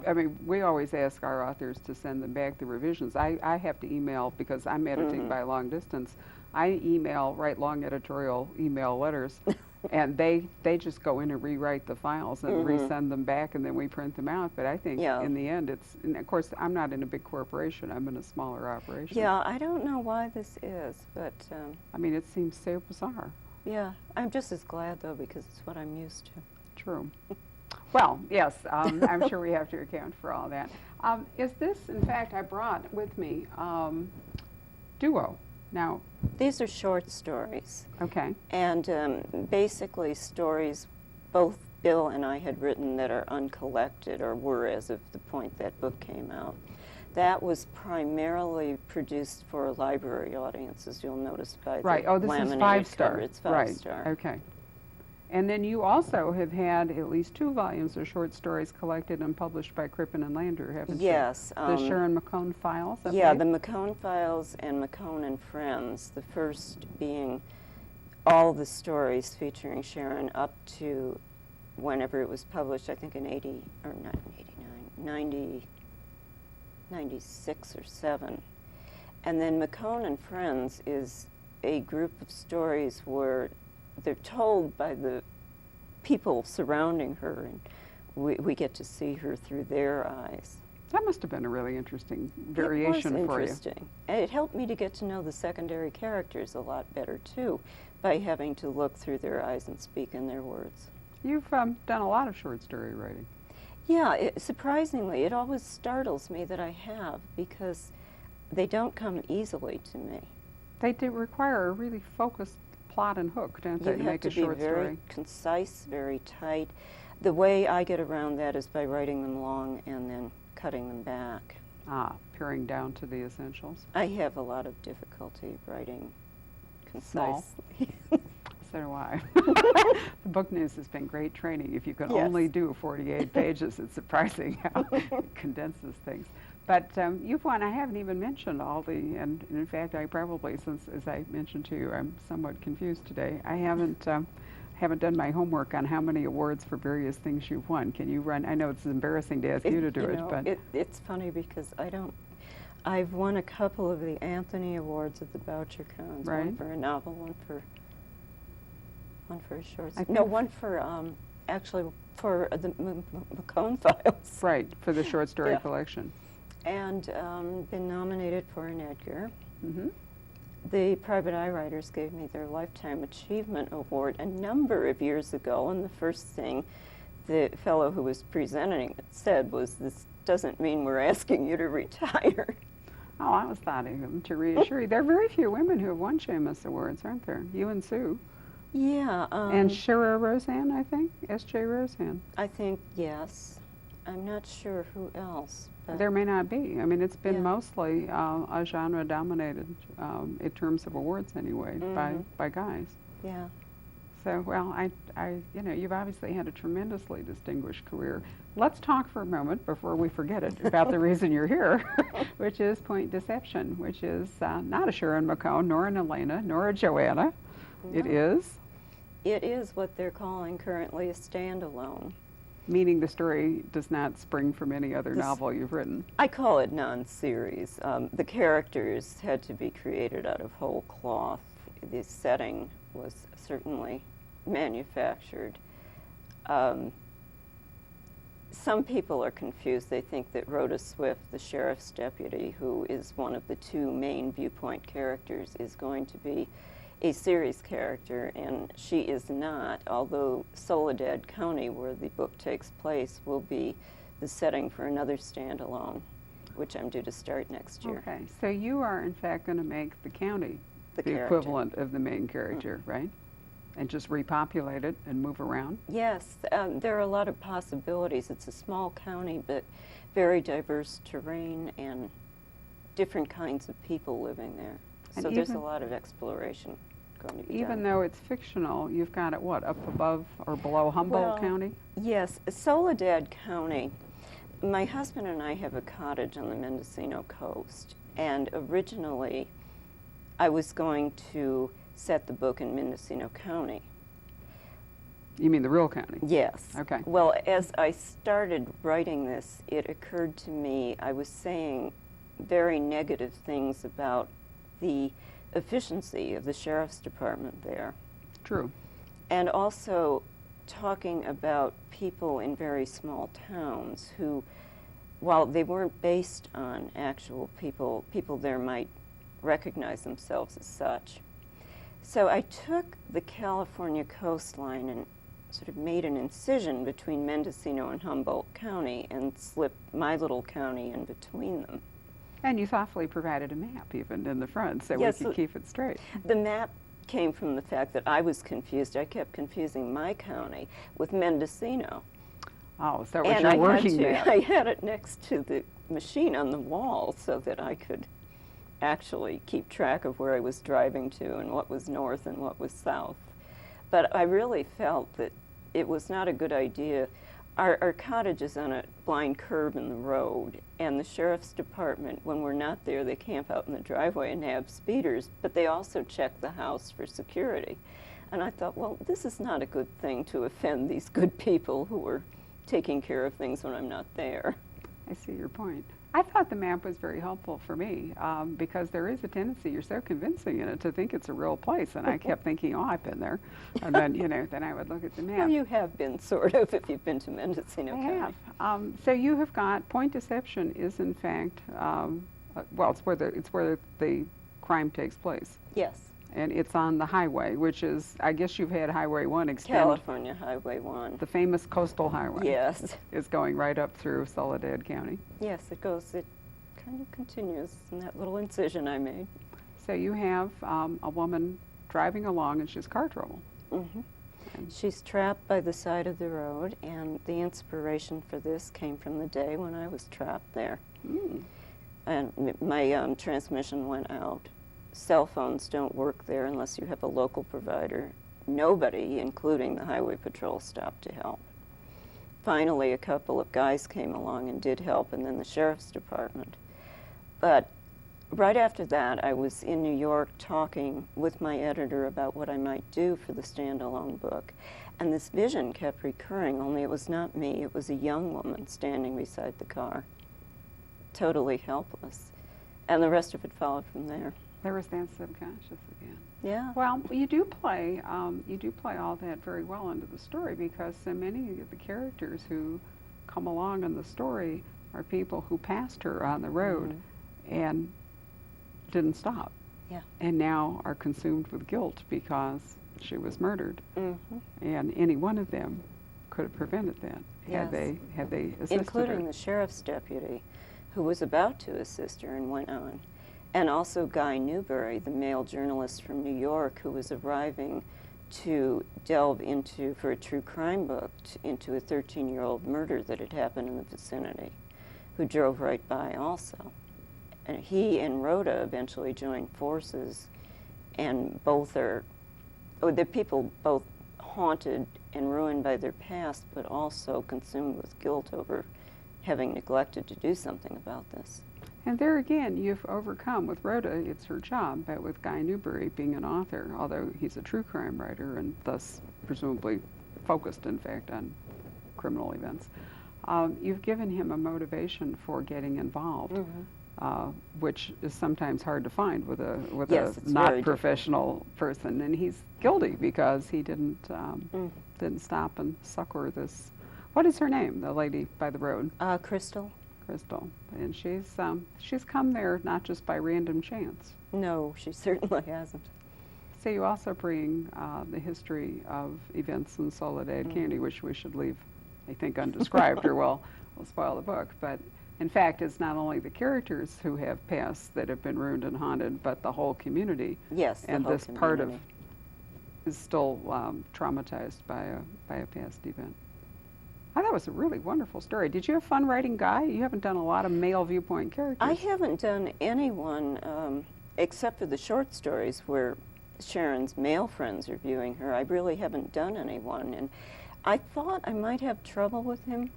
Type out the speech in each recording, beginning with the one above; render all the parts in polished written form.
I mean, we always ask our authors to send them back the revisions. I have to email because I'm editing by long distance. I write long editorial email letters, and they just go in and rewrite the files and resend them back, and then we print them out. But I think in the end, and of course, I'm not in a big corporation. I'm in a smaller operation. Yeah, I don't know why this is, but I mean, it seems so bizarre. Yeah, I'm just as glad though because it's what I'm used to. True. Well, yes, I'm sure we have to account for all that. Is this, in fact, I brought with me duo. Now, these are short stories. Okay. And basically stories both Bill and I had written that are uncollected, or were as of the point that book came out. That was primarily produced for a library audience, as you'll notice by the oh, this is 5-star. cover. It's 5-star. Right, okay. And then you also have had at least 2 volumes of short stories collected and published by Crippen and Lander, haven't you? Yes. The Sharon McCone Files? Yeah, the McCone Files and McCone and Friends, the first being all the stories featuring Sharon up to whenever it was published, I think in 80, or not 89, 96 or 7. And then McCone and Friends is a group of stories where they're told by the people surrounding her, and we get to see her through their eyes. That must have been a really interesting variation for you. It was interesting. And it helped me to get to know the secondary characters a lot better, too, by having to look through their eyes and speak in their words. You've done a lot of short story writing. Yeah, surprisingly, it always startles me that I have, because they don't come easily to me. They do require a really focused plot and hook, don't they, to make a short story? You have to be very concise, very tight. The way I get around that is by writing them long and then cutting them back. Paring down to the essentials. I have a lot of difficulty writing concisely. So do I. The book news has been great training. If you can only do 48 pages, it's surprising how it condenses things. But you've won. I haven't even mentioned all the, and in fact, I probably, since as I mentioned to you, I'm somewhat confused today. I haven't done my homework on how many awards for various things you've won. Can you run? I know it's embarrassing to ask you to do it, but it's funny because I don't. I've won a couple of the Anthony Awards at the Boucher Cones. Right. One for a novel, one for a short story. No, one for actually for the McCone Files. Right, for the short story collection. And been nominated for an Edgar. Mm-hmm. The Private Eye Writers gave me their Lifetime Achievement Award a number of years ago, and the first thing the fellow who was presenting it said was, "This doesn't mean we're asking you to retire." Oh, I was thought of them to reassure you. There are very few women who have won Seamus Awards, aren't there? You and Sue. Yeah. And Shira Roseanne, I think? S.J. Roseanne. I think, yes. I'm not sure who else. But there may not be. I mean, it's been mostly a genre-dominated, in terms of awards anyway, by guys. Yeah. So, well, you've obviously had a tremendously distinguished career. Let's talk for a moment, before we forget it, about the reason you're here, which is Point Deception, which is not a Sharon McCone, nor an Elena, nor a Joanna. No. It is what they're calling currently a standalone. Meaning the story does not spring from any other novel you've written. I call it non-series. The characters had to be created out of whole cloth. The setting was certainly manufactured. Some people are confused. They think that Rhoda Swift, the sheriff's deputy, who is one of the 2 main Viewpoint characters, is going to be a series character, and she is not, although Soledad County, where the book takes place, will be the setting for another standalone, which I'm due to start next year. Okay, so you are in fact going to make the county the equivalent of the main character, right? And just repopulate it and move around? Yes, there are a lot of possibilities. It's a small county, but very diverse terrain and different kinds of people living there. So there's a lot of exploration going to be done. Even though it's fictional, you've got it, what, up above or below Humboldt County? Yes, Soledad County. My husband and I have a cottage on the Mendocino coast, and originally I was going to set the book in Mendocino County. You mean the real county? Yes. Okay. Well, as I started writing this, it occurred to me I was saying very negative things about the efficiency of the sheriff's department there. True. And also talking about people in very small towns who, while they weren't based on actual people, people there might recognize themselves as such. So I took the California coastline and sort of made an incision between Mendocino and Humboldt County and slipped my little county in between them. And you thoughtfully provided a map even in the front so Yes, we could keep it straight. The map came from the fact that I was confused. I kept confusing my county with Mendocino. Oh, so it was your working map. I had it next to the machine on the wall so that I could actually keep track of where I was driving to and what was north and what was south. But I really felt that it was not a good idea. Our cottage is on a blind curve in the road, and the sheriff's department, when we're not there, they camp out in the driveway and have speeders, but they also check the house for security. And I thought, well, this is not a good thing to offend these good people who are taking care of things when I'm not there. I see your point. I thought the map was very helpful for me because there is a tendency, you're so convincing in it, to think it's a real place. And I kept thinking, oh, I've been there. And then, you know, then I would look at the map. Well, you have been, sort of, if you've been to Mendocino County. I have. So you have got, Point Deception is in fact, well, it's where the crime takes place. Yes. And it's on the highway, which is, I guess you've had Highway 1 extend. California Highway 1. The famous coastal highway. Yes. Is going right up through Soledad County. Yes, it kind of continues in that little incision I made. So you have a woman driving along and she's car trouble. Mm-hmm. She's trapped by the side of the road, and the inspiration for this came from the day when I was trapped there. Mm. And my transmission went out. Cell phones don't work there unless you have a local provider. Nobody, including the highway patrol, stopped to help. Finally, a couple of guys came along and did help, and then the sheriff's department. But right after that, I was in New York talking with my editor about what I might do for the standalone book. And this vision kept recurring, only it was not me. It was a young woman standing beside the car, totally helpless. And the rest of it followed from there. There was that subconscious again. Yeah. Well, you do play all that very well into the story because so many of the characters who come along in the story are people who passed her on the road and didn't stop. Yeah. And now are consumed with guilt because she was murdered. Mm-hmm. And any one of them could have prevented that Yes. had they assisted Including her. the sheriff's deputy, who was about to assist her and went on. And also Guy Newbury, the male journalist from New York, who was arriving to delve into, for a true crime book, into a 13-year-old murder that had happened in the vicinity, who drove right by also. And he and Rhoda eventually joined forces, and the people both haunted and ruined by their past, but also consumed with guilt over having neglected to do something about this. And there again, you've overcome. With Rhoda, it's her job, but with Guy Newbury being an author, although he's a true crime writer and thus presumably focused, in fact, on criminal events, you've given him a motivation for getting involved, which is sometimes hard to find with Yes, a it's not very professional person. And he's guilty because he didn't stop and succor this. What is her name, the lady by the road? Crystal? Crystal, and she's come there not just by random chance. No, she certainly hasn't. So you also bring the history of events in Soledad County, which we should leave, I think, undescribed, or we'll spoil the book. But in fact, it's not only the characters who have passed that have been ruined and haunted, but the whole community. Yes, the and whole this part of community is still traumatized by a past event. I thought it was a really wonderful story. Did you have fun writing Guy? You haven't done a lot of male viewpoint characters. I haven't done anyone, except for the short stories where Sharon's male friends are viewing her. I really haven't done anyone. And I thought I might have trouble with him,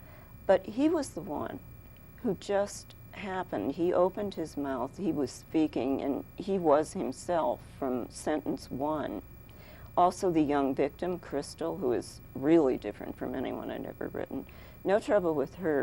but he was the one who just happened. He opened his mouth, he was speaking, and he was himself from sentence 1 Also the young victim, Crystal, who is really different from anyone I'd ever written. No trouble with her.